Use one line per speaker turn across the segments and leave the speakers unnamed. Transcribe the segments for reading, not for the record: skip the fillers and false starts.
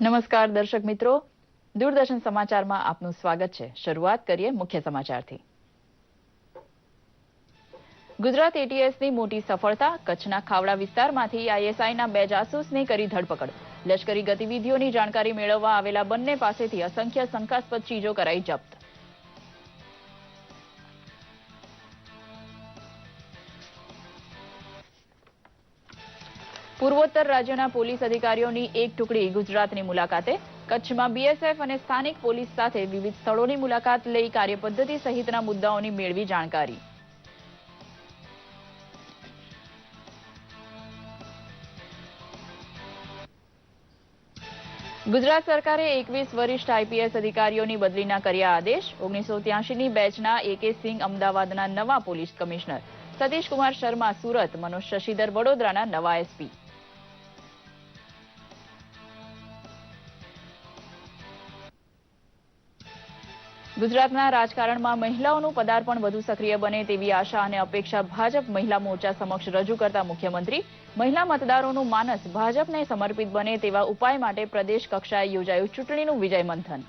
નમસ્કાર દર્શક મિત્રો, દૂરદર્શન સમાચારમાં આપનું સ્વાગત છે। શરૂઆત કરીએ મુખ્ય સમાચારથી। ગુજરાત એટીએસની મોટી સફળતા। કચ્છના ખાવડા વિસ્તારમાંથી આઈએસઆઈના 2 જાસૂસની કરી ધરપકડ। લશ્કરી ગતિવિધિઓની જાણકારી મેળવવા આવેલા બંને પાસેથી અસંખ્ય શંકાસ્પદ ચીજો કરાઈ જપ્ત। પૂર્વોત્તર રાજ્યના પોલીસ અધિકારીઓની એક ટુકડી ગુજરાતની મુલાકાતે। કચ્છમાં બીએસએફ અને સ્થાનિક પોલીસ સાથે વિવિધ સ્થળોની મુલાકાત લઈ કાર્યપદ્ધતિ સહિતના મુદ્દાઓની મેળવી જાણકારી। ગુજરાત સરકારે 21 વરિષ્ઠ આઈપીએસ અધિકારીઓની બદલીના કર્યા આદેશ। 1983ની બેચના એકે સિંઘ અમદાવાદના નવા પોલીસ કમિશનર, સતીશ કુમાર શર્મા સુરત, મનોજ શશિધર વડોદરાના નવા એસપી। ગુજરાતના રાજકારણમાં મહિલાઓનું પદાર્પણ વધુ સક્રિય બને તેવી આશા અને અપેક્ષા ભાજપ મહિલા મોરચા સમક્ષ રજૂ કરતા મુખ્યમંત્રી। મહિલા મતદારોનું માનસ ભાજપને સમર્પિત બને તેવા ઉપાય માટે પ્રદેશ કક્ષાએ યોજાયું ચૂંટણીનું વિજય મંથન।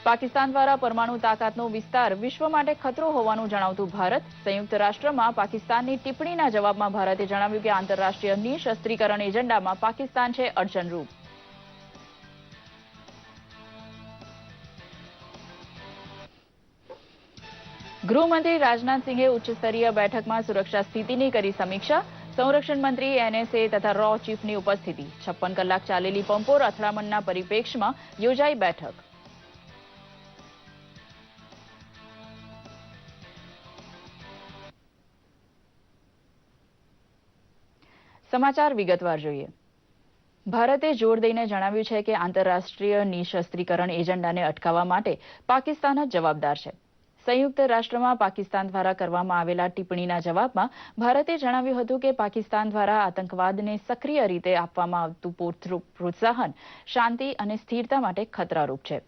પાકિસ્તાન દ્વારા પરમાણુ તાકાતનો વિસ્તાર વિશ્વ માટે ખતરો હોવાનું જણાવતું ભારત। સંયુક્ત રાષ્ટ્રમાં પાકિસ્તાનની ટિપ્પણીના જવાબમાં ભારતે જણાવ્યું કે આંતરરાષ્ટ્રીય નિઃશસ્ત્રીકરણ એજન્ડામાં પાકિસ્તાન છે અડચણરૂપ। ગૃહમંત્રી રાજનાથ સિંહે ઉચ્ચસ્તરીય બેઠકમાં સુરક્ષા સ્થિતિની કરી સમીક્ષા। સંરક્ષણ મંત્રી, એનએસએ તથા રો ચીફની ઉપસ્થિતિ। 56 કલાક ચાલેલી પંપોર અથડામણના પરિપ્રેક્ષમાં યોજાઈ બેઠક। સમાચાર વિગતવાર જોઈએ। ભારતે જોર દઈને જણાવ્યું છે કે આંતરરાષ્ટ્રીય નિઃશસ્ત્રીકરણ એજન્ડાને અટકાવવા માટે પાકિસ્તાન જ જવાબદાર છે। સંયુક્ત રાષ્ટ્રમાં પાકિસ્તાન દ્વારા કરવામાં આવેલા ટિપ્પણીના જવાબમાં ભારતે જણાવ્યું હતું કે પાકિસ્તાન દ્વારા આતંકવાદને સક્રિય રીતે આપવામાં આવતું પ્રોત્સાહન શાંતિ અને સ્થિરતા માટે ખતરારૂપ છે।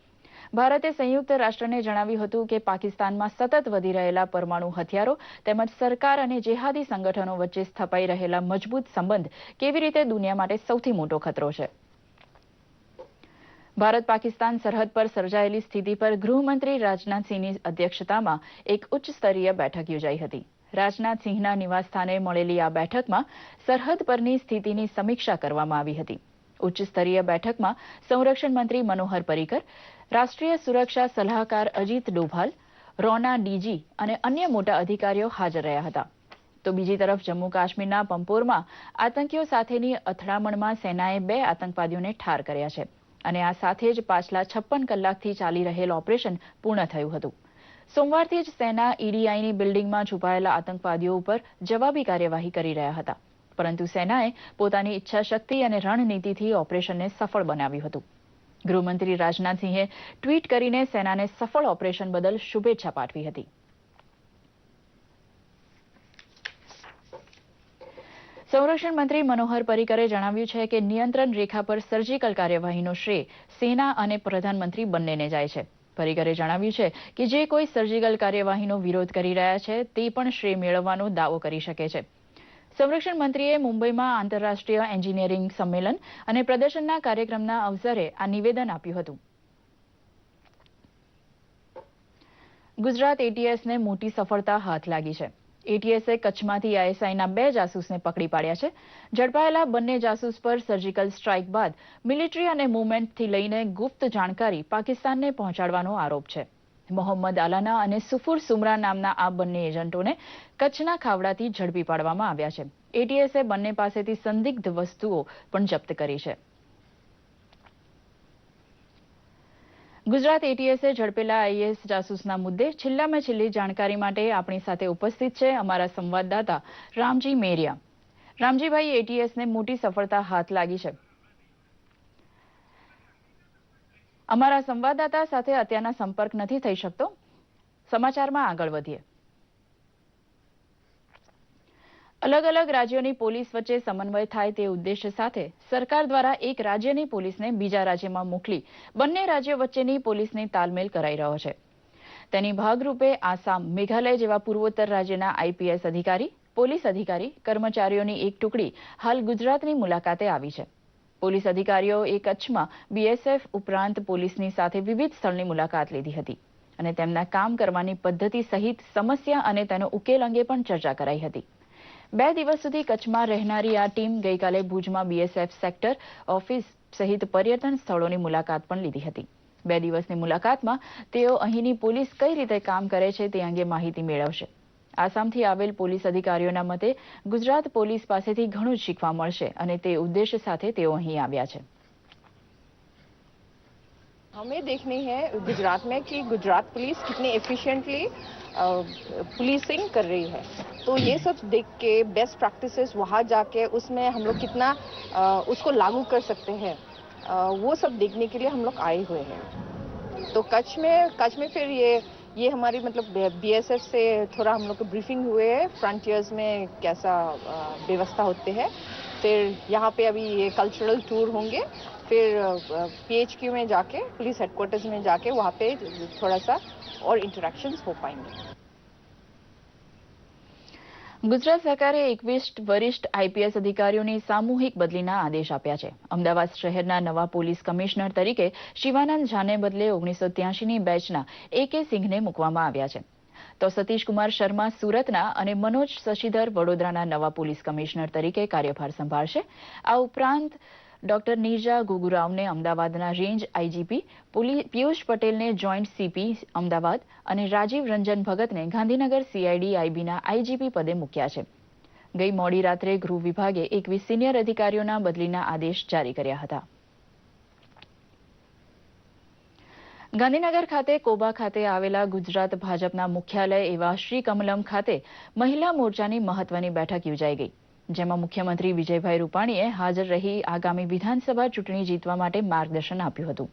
ભારતે સંયુક્ત રાષ્ટ્રને જણાવ્યું હતું કે પાકિસ્તાનમાં સતત વધી રહેલા પરમાણુ હથિયારો તેમજ સરકાર અને જેહાદી સંગઠનો વચ્ચે સ્થપાઈ રહેલા મજબૂત સંબંધ કેવી રીતે દુનિયા માટે સૌથી મોટો ખતરો છે। ભારત પાકિસ્તાન સરહદ પર સર્જાયેલી સ્થિતિ પર ગૃહમંત્રી રાજનાથસિંહની અધ્યક્ષતામાં એક ઉચ્ચ સ્તરીય બેઠક યોજાઈ હતી। રાજનાથસિંહના નિવાસસ્થાને મળેલી આ બેઠકમાં સરહદ પરની સ્થિતિની સમીક્ષા કરવામાં આવી હતી। ઉચ્ચ સ્તરીય બેઠકમાં સંરક્ષણ મંત્રી મનોહર પરીકર, રાષ્ટ્રીય સુરક્ષા સલાહકાર અજીત ડોભાલ, રોના ડીજી અને અન્ય મોટા અધિકારીઓ હાજર રહ્યા હતા। તો બીજી તરફ જમ્મુ કાશ્મીરના પંપોરમાં આતંકીઓ સાથેની અથડામણમાં સેનાએ 2 આતંકવાદીઓને ઠાર કર્યા છે અને આ સાથે જ પાછલા 56 કલાકથી ચાલી રહેલ ઓપરેશન પૂર્ણ થયું હતું। સોમવારથી જ સેના ઈડીઆઈની બિલ્ડિંગમાં છુપાયેલા આતંકવાદીઓ ઉપર જવાબી કાર્યવાહી કરી રહ્યા હતા, પરંતુ સેનાએ પોતાની ઈચ્છાશક્તિ અને રણનીતિથી ઓપરેશનને સફળ બનાવ્યું હતું। ગૃહમંત્રી રાજનાથસિંહે ટ્વીટ કરીને સેનાને સફળ ઓપરેશન બદલ શુભેચ્છા પાઠવી હતી। સંરક્ષણ મંત્રી મનોહર પરીકરે જણાવ્યું છે કે નિયંત્રણ રેખા પર સર્જિકલ કાર્યવાહીનો શ્રેય સેના અને પ્રધાનમંત્રી બંનેને જાય છે। પરીકરે જણાવ્યું છે કે જે કોઈ સર્જિકલ કાર્યવાહીનો વિરોધ કરી રહ્યા છે તે પણ શ્રેય મેળવવાનો દાવો કરી શકે છે। સંરક્ષણ મંત્રીએ મુંબઈમાં આંતરરાષ્ટ્રીય એન્જિનિયરિંગ સંમેલન અને પ્રદર્શનના કાર્યક્રમના અવસરે આ નિવેદન આપ્યું હતું। ગુજરાત એટીએસને મોટી સફળતા હાથ લાગી છે। એટીએસે કચ્છમાંથી આઈએસઆઈના 2 જાસૂસને પકડી પાડ્યા છે। ઝડપાયેલા બંને જાસૂસ પર સર્જિકલ સ્ટ્રાઇક બાદ મિલિટરી અને મૂવમેન્ટથી લઈને ગુપ્ત જાણકારી પાકિસ્તાનને પહોંચાડવાનો આરોપ છે। મોહમ્મદ આલાના અને સુફુર સુમરા નામના આ બંને એજન્ટોને કચ્છના ખાવડાથી ઝડપી પાડવામાં આવ્યા છે। એટીએસે બંને પાસેથી સંદિગ્ધ વસ્તુઓ પણ જપ્ત કરી છે। ગુજરાત એટીએસે ઝડપેલા આઈએસ જાસૂસના મુદ્દે છેલ્લામાં છેલ્લી જાણકારી માટે આપણી સાથે ઉપસ્થિત છે અમારા સંવાદદાતા રામજી મેરિયા। રામજીભાઈ, એટીએસને મોટી સફળતા હાથ લાગી છે। અમારા સંવાદદાતા સાથે અત્યારના સંપર્ક નથી થઈ શકતો। સમાચારમાં આગળ વધીએ। અલગ અલગ રાજ્યોની પોલીસ વચ્ચે સમન્વય થાય તે ઉદ્દેશ્ય સાથે સરકાર દ્વારા એક રાજ્યની પોલીસને બીજા રાજ્યમાં મોકલી બંને રાજ્યો વચ્ચેની પોલીસની તાલમેલ કરાઈ રહ્યો છે। તેની ભાગરૂપે આસામ, મેઘાલય જેવા પૂર્વોત્તર રાજ્યના આઈપીએસ અધિકારી પોલીસ અધિકારી કર્મચારીઓની એક ટુકડી હાલ ગુજરાતની મુલાકાતે આવી છે. પોલીસ અધિકારીઓએ કચ્છમાં બીએસએફ ઉપરાંત પોલીસની સાથે વિવિધ સ્થળની મુલાકાત લીધી હતી અને તેમના કામ કરવાની પદ્ધતિ સહિત સમસ્યા અને તેનો ઉકેલ અંગે પણ ચર્ચા કરાઈ હતી. 2 દિવસ સુધી કચ્છમાં રહેનારી આ ટીમ ગઈકાલે ભુજમાં બીએસએફ સેક્ટર ઓફિસ સહિત પર્યટન સ્થળોની મુલાકાત પણ લીધી હતી. 2 દિવસની મુલાકાતમાં તેઓ અહીંની પોલીસ કઈ રીતે કામ કરે છે તે અંગે માહિતી મેળવશે. આસામથી આવેલ પોલીસ અધિકારીઓના મતે ગુજરાત પોલીસ પાસેથી ઘણું જ શીખવા મળશે અને તે ઉદ્દેશ્ય સાથે તેઓ અહીં આવ્યા છે.
हमें देखनी है गुजरात में कि गुजरात पुलिस कितनी एफिशिएंटली पुलिसिंग कर रही है, तो ये सब देख के बेस्ट प्रैक्टिसेस वहाँ जाके उसमें हम लोग कितना उसको लागू कर सकते हैं, वो सब देखने के लिए हम लोग आए हुए हैं. तो कच्छ में फिर ये हमारी मतलब बीएसएफ से थोड़ा हम लोग को ब्रीफिंग हुए है, फ्रंटियर्स में कैसा व्यवस्था होते हैं. फिर यहाँ पे अभी ये कल्चरल टूर होंगे, फिर पीएचक्यू में जाके पुलिस हेडक्वार्टर्स में जाके वहाँ पे थोड़ा सा और इंटरेक्शंस हो पाएंगे.
ગુજરાત સરકારે 21 વરિષ્ઠ આઈપીએસ અધિકારીઓની સામૂહિક બદલીના આદેશ આપ્યા છે. અમદાવાદ શહેરના નવા પોલીસ કમિશનર તરીકે શિવાનંદ ઝાને બદલે 1983ની બેચના AK સિંઘને મૂકવામાં આવ્યા છે. તો સતીશ કુમાર શર્મા સુરતના અને મનોજ શશિધર વડોદરાના નવા પોલીસ કમિશનર તરીકે કાર્યભાર સંભાળશે. આ ઉપરાંત ડોક્ટર નીરજા ગુગુરાવને અમદાવાદના રેન્જ આઈજીપી, પિયુષ પટેલને જોઈન્ટ સીપી અમદાવાદ અને રાજીવ રંજન ભગતને ગાંધીનગર CID IBના આઈજીપી પદે મૂક્યા છે. ગઈ મોડી રાત્રે ગૃહ વિભાગે 21 સિનિયર અધિકારીઓના બદલીના આદેશ જારી કર્યા હતા. ગાંધીનગર ખાતે કોબા ખાતે આવેલા ગુજરાત ભાજપના મુખ્યાલય એવા શ્રી કમલમ ખાતે મહિલા મોરચાની મહત્વની બેઠક યોજાઈ ગઈ, જેમાં મુખ્યમંત્રી વિજયભાઈ રૂપાણીએ હાજર રહી આગામી વિધાનસભા ચૂંટણી જીતવા માટે માર્ગદર્શન આપ્યું હતું.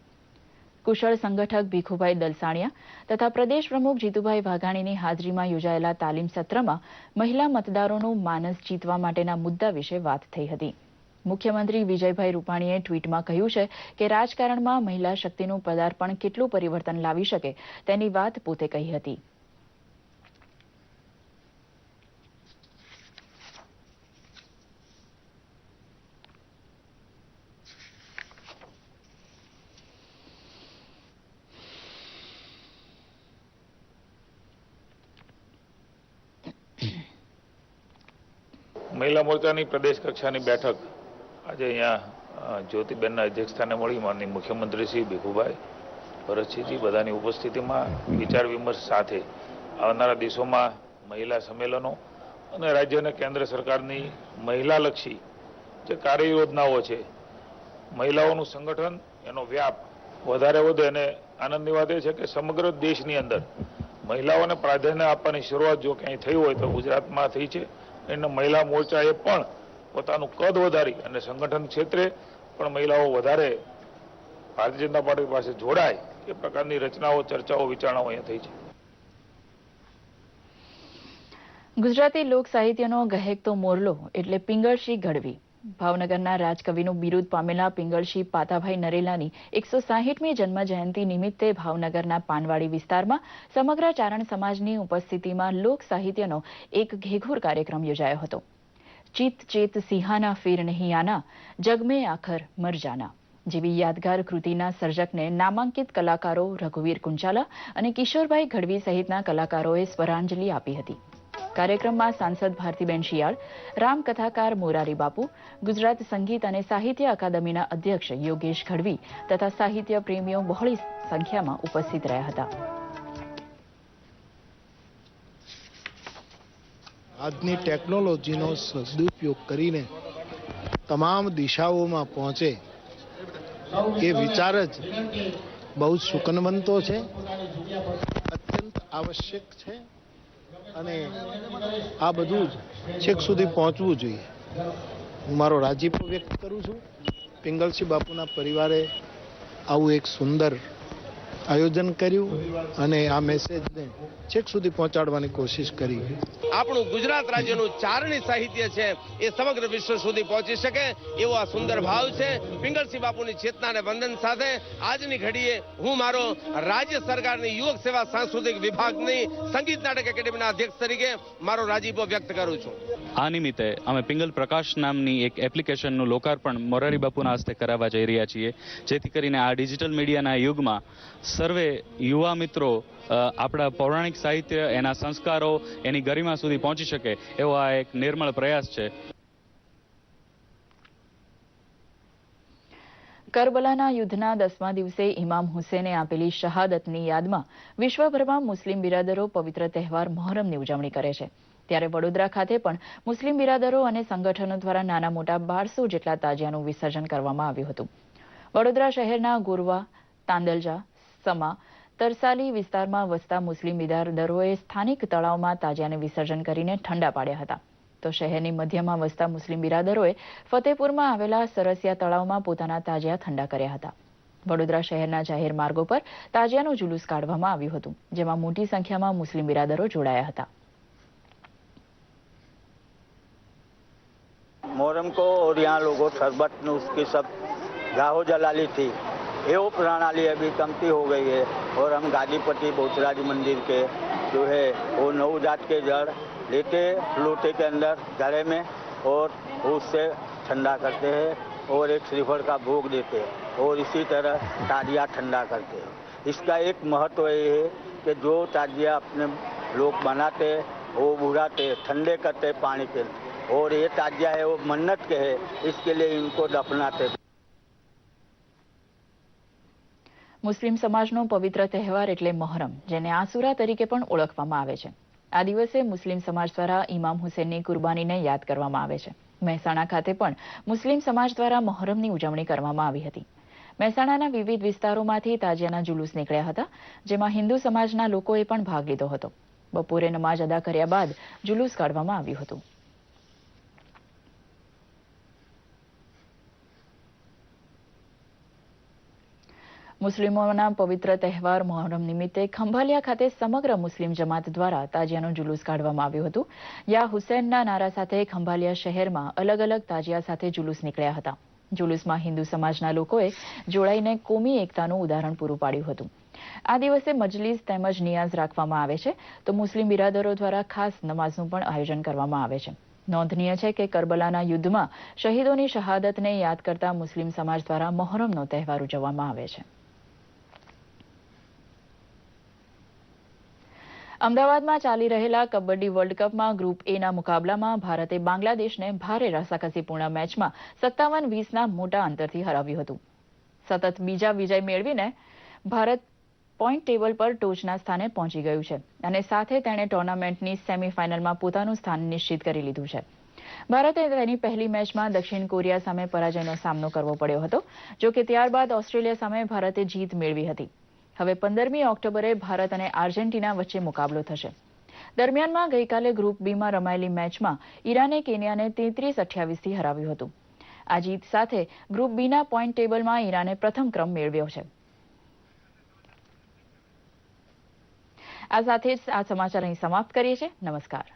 કુશળ સંગઠક ભીખુભાઈ દલસાણિયા તથા પ્રદેશ પ્રમુખ જીતુભાઈ વાઘાણીની હાજરીમાં યોજાયેલા તાલીમ સત્રમાં મહિલા મતદારોનું માનસ જીતવા માટેના મુદ્દા વિશે વાત થઈ હતી. મુખ્યમંત્રી વિજયભાઈ રૂપાણીએ ટ્વીટમાં કહ્યું છે કે રાજકારણમાં મહિલા શક્તિનું પદાર્પણ કેટલું પરિવર્તન લાવી શકે તેની વાત પોતે કહી હતી.
મહિલા મોરચાની પ્રદેશ કક્ષાની બેઠક આજે અહીંયા જ્યોતિબેનના અધ્યક્ષસ્થાને મળી. માનનીય મુખ્યમંત્રી શ્રી ભીખુભાઈ ભરતસિંહજી બધાની ઉપસ્થિતિમાં વિચાર વિમર્શ સાથે આવનારા દિવસોમાં મહિલા સંમેલનો અને રાજ્ય અને કેન્દ્ર સરકારની મહિલાલક્ષી જે કાર્ય યોજનાઓ છે, મહિલાઓનું સંગઠન, એનો વ્યાપ વધારે વધે. અને આનંદની વાત એ છે કે સમગ્ર દેશની અંદર મહિલાઓને પ્રાધાન્ય આપવાની શરૂઆત જો ક્યાંય થઈ હોય તો ગુજરાતમાં થઈ છે. અને મહિલા મોરચાએ પણ પોતાનું કદ વધારી અને સંગઠન ક્ષેત્રે પણ મહિલાઓ વધારે ભારતીય જનતા પાર્ટી પાસે જોડાય એ પ્રકારની રચનાઓ, ચર્ચાઓ, વિચારણાઓ અહીંયા થઈ છે.
ગુજરાતી લોક સાહિત્યનો ગહેકતો મોરલો એટલે પિંગળશી ગઢવી. ભાવનગરના રાજકવિનું બિરુદ પામેલા પિંગળશી પાતાભાઈ નરેલાની 160મી જન્મ જયંતિ નિમિત્તે ભાવનગરના પાનવાડી વિસ્તારમાં સમગ્ર ચારણ સમાજની ઉપસ્થિતિમાં લોક સાહિત્યનો એક ઘેઘૂર કાર્યક્રમ યોજાયો હતો. ચિત ચેત સિંહાના ફેર નહીં આના, જગમે આખર મર જાના જેવી યાદગાર કૃતિના સર્જકને નામાંકિત કલાકારો રઘુવીર કુંચાલા અને કિશોરભાઈ ગઢવી સહિતના કલાકારોએ સ્વરાંજલિ આપી હતી. કાર્યક્રમમાં સાંસદ ભારતીબેન શિયાળ, રામકથાકાર મોરારી બાપુ, ગુજરાત સંગીત અને સાહિત્ય અકાદમીના અધ્યક્ષ યોગેશ ગઢવી તથા સાહિત્ય પ્રેમીઓ બહોળી સંખ્યામાં ઉપસ્થિત રહ્યા હતા.
આજની ટેકનોલોજીનો સદુપયોગ કરીને તમામ દિશાઓમાં પહોંચે એ વિચાર જ બહુ જ શુકનવંતો છે, અત્યંત આવશ્યક છે અને આ બધું જ છેક સુધી પહોંચવું જોઈએ. હું મારો રાજીપો વ્યક્ત કરું છું. પિંગળશી બાપુના પરિવારે આવું એક સુંદર આયોજન કર્યું અને આ મેસેજને છેક સુધી પહોંચાડવાની કોશિશ કરી.
આપણું ગુજરાત રાજ્યનું ચારણી સાહિત્ય છે એ સમગ્ર વિશ્વ સુધી પહોંચી શકે એવો આ સુંદર ભાવ છે. પિંગળસિંહ બાપુની ચેતનાને વંદન સાથે આજની ઘડીએ હું મારો રાજ્ય સરકારની યુવક સેવા સાંસ્કૃતિક વિભાગની સંગીત નાટક એકેડેમીના અધ્યક્ષ તરીકે મારો રાજીપો વ્યક્ત કરું છું.
આ નિમિત્તે અમે પિંગલ પ્રકાશ નામની એક એપ્લિકેશનનું લોકાર્પણ મોરારી બાપુના હસ્તે કરાવવા જઈ રહ્યા છીએ, જેથી કરીને આ ડિજિટલ મીડિયાના યુગમાં સર્વે યુવા મિત્રો આપણા પૌરાણિક સાહિત્ય, એના સંસ્કારો, એની ગરિમા સુધી પહોંચી શકે એવો આ એક નિર્મળ પ્રયાસ છે.
કરબલાના યુદ્ધના 10મા દિવસે ઇમામ હુસેને આપેલી શહાદતની યાદમાં વિશ્વભરમાં મુસ્લિમ બિરાદરો પવિત્ર તહેવાર મહોરમની ઉજવણી કરે છે. ત્યારે વડોદરા ખાતે પણ મુસ્લિમ બિરાદરો અને સંગઠનો દ્વારા નાના મોટા 1200 જેટલા તાજિયાનું વિસર્જન કરવામાં આવ્યું હતું. વડોદરા શહેરના ગોરવા, તાંદલજા, સમા, તરસાલી વિસ્તારમાં વસતા મુસ્લિમ બિરાદરોએ સ્થાનિક તળાવમાં તાજિયાને વિસર્જન કરીને ઠંડા પાડ્યા હતા. તો શહેરની મધ્યમાં વસતા મુસ્લિમ બિરાદરોએ ફતેપુરમાં આવેલા સરસિયા તળાવમાં પોતાના તાજિયા ઠંડા કર્યા હતા. વડોદરા શહેરના જાહેર માર્ગો પર તાજિયાનું જુલુસ કાઢવામાં આવ્યું હતું, જેમાં મોટી સંખ્યામાં મુસ્લિમ બિરાદરો જોડાયા હતા.
मोहर्रम को और यहाँ लोगों शरबत ने उसकी सब गाहो जला ली थी, ये प्रणाली अभी कमती हो गई है. और हम गाजीपति बहुचराजी मंदिर के जो है वो नवजात के जड़ लेते लोटे के अंदर घड़े में और उससे ठंडा करते हैं और एक श्रीफल का भोग देते हैं और इसी तरह ताजिया ठंडा करते हैं. इसका एक महत्व ये है कि जो ताजिया अपने लोग बनाते वो बुढ़ाते ठंडे करते पानी के, और ये ताजिया है वो मन्नत के है, इसके लिए इनको दफनाते.
મુસ્લિમ સમાજનો પવિત્ર તહેવાર એટલે મહોરમ, જેને આસુરા તરીકે પણ ઓળખવામાં આવે છે. આ દિવસે મુસ્લિમ સમાજ દ્વારા ઇમામ હુસેનની કુરબાનીને યાદ કરવામાં આવે છે. મહેસાણા ખાતે પણ મુસ્લિમ સમાજ દ્વારા મહોરમની ઉજવણી કરવામાં આવી હતી. મહેસાણાના વિવિધ વિસ્તારોમાંથી તાજિયાના જુલુસ નીકળ્યા હતા, જેમાં હિન્દુ સમાજના લોકોએ પણ ભાગ લીધો હતો. બપોરે નમાજ અદા કર્યા બાદ જુલુસ કાઢવામાં આવ્યું હતું. મુસ્લિમોના પવિત્ર તહેવાર મહોરમ નિમિત્તે ખંભાલિયા ખાતે સમગ્ર મુસ્લિમ જમાત દ્વારા તાજિયાનું જુલુસ કાઢવામાં આવ્યું હતું. યા હુસૈનના નારા સાથે ખંભાલિયા શહેરમાં અલગ અલગ તાજિયા સાથે જુલુસ નીકળ્યા હતા. જુલુસમાં હિન્દુ સમાજના લોકોએ જોડાઈને કોમી એકતાનું ઉદાહરણ પૂરું પાડ્યું હતું. આ દિવસે મજલિસ તેમજ નિયાઝ રાખવામાં આવે છે, તો મુસ્લિમ બિરાદરો દ્વારા ખાસ નમાઝનું પણ આયોજન કરવામાં આવે છે. નોંધનીય છે કે કરબલાના યુદ્ધમાં શહીદોની શહાદતને યાદ કરતા મુસ્લિમ સમાજ દ્વારા મહોરમનો તહેવાર ઉજવવામાં આવે છે. અમદાવાદમાં ચાલી રહેલા કબડ્ડી વર્લ્ડ કપમાં ગ્રુપ એના મુકાબલામાં ભારતે બાંગ્લાદેશને ભારે રસાકસીપૂર્ણ મેચમાં 57-20ના મોટા અંતરથી હરાવ્યું હતું. સતત બીજા વિજય મેળવીને ભારત પોઈન્ટ ટેબલ પર ટોચના સ્થાને પહોંચી ગયું છે અને સાથે તેણે ટુર્નામેન્ટની સેમીફાઇનલમાં પોતાનું સ્થાન નિશ્ચિત કરી લીધું છે. ભારતે તેની પહેલી મેચમાં દક્ષિણ કોરિયા સામે પરાજયનો સામનો કરવો પડ્યો હતો, જો કે ત્યારબાદ ઓસ્ટ્રેલિયા સામે ભારતે જીત મેળવી હતી. હવે 15મી ઓક્ટોબરે ભારત અને આર્જેન્ટિના વચ્ચે મુકાબલો થશે. દરમિયાનમાં ગઈકાલે ગ્રુપ બીમાં રમાયેલી મેચમાં ઈરાને કેન્યાને 33-28થી હરાવ્યું હતું. આ જીત સાથે ગ્રુપ બીના પોઈન્ટ ટેબલમાં ઈરાને પ્રથમ ક્રમ મેળવ્યો છે. આ સાથે જ આ સમાચાર અહીં સમાપ્ત કરીએ છીએ. નમસ્કાર.